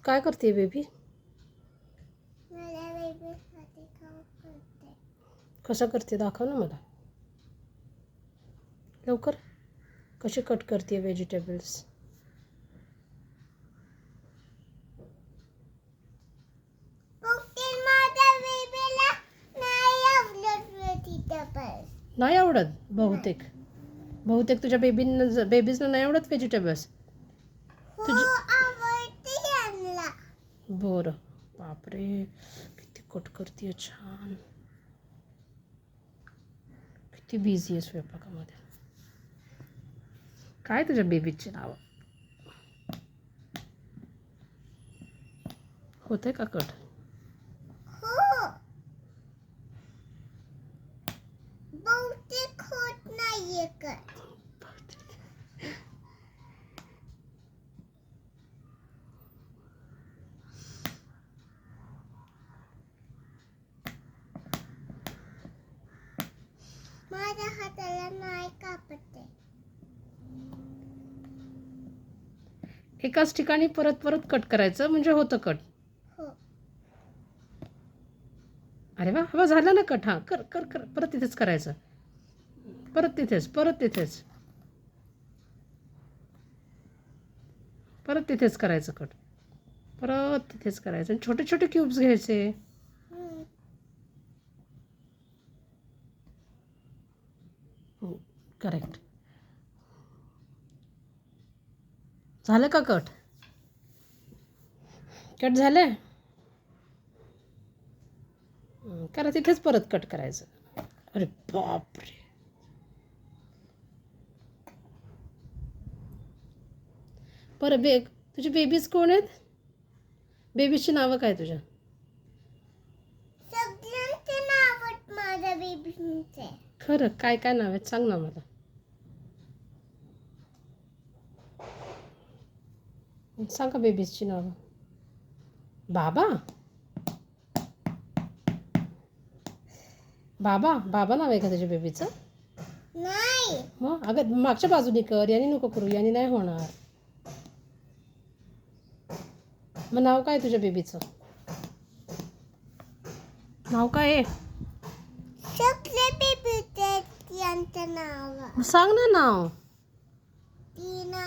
काय करते बेबी? कसं करते दाखव ना मला लवकर. कशी कट करते व्हेजिटेबल्स? नाही आवडत बहुतेक. तुझ्या बेबीजना नाही आवडत व्हेजिटेबल्स. बरं. बापरे, किती कट करते छान. किती बिझी आहे स्वयंपाकामध्ये. काय तुझ्या बेबीची नाव? होते का कट? माझ्या हाताला नाही कापते. एकाच ठिकाणी परत परत कट करायचं म्हणजे होतं कट. हो. अरे वा, हवा झाला ना कट. हां, कर कर कर. परत तिथेच करायचं. परत तिथेच करायचं कट. परत तिथेच करायचं. आणि छोटे छोटे क्यूब्स घ्यायचे. करेक्ट. झालं का कट? कट झालं. करा तिथेच परत कट करायचं. अरे बापरे. बरं तुझे बेबीज कोण आहेत? बेबीची नावं काय तुझ्या? सगळ्यांचे नाव आहेत माझ्या बेबीचे. खरं काय काय नाव आहेत सांग ना मला. सांगा बेबीजची नावं. बाबा नाव आहे का तुझ्या बेबीचं? नाही. मग अगं मागच्या बाजूनी कर. याने नको करू, याने नाही होणार. मग नाव काय तुझ्या बेबीचं? नाव काय आहे? सगळे बेबीचे यांचं नाव. सांग ना नाव. टीना,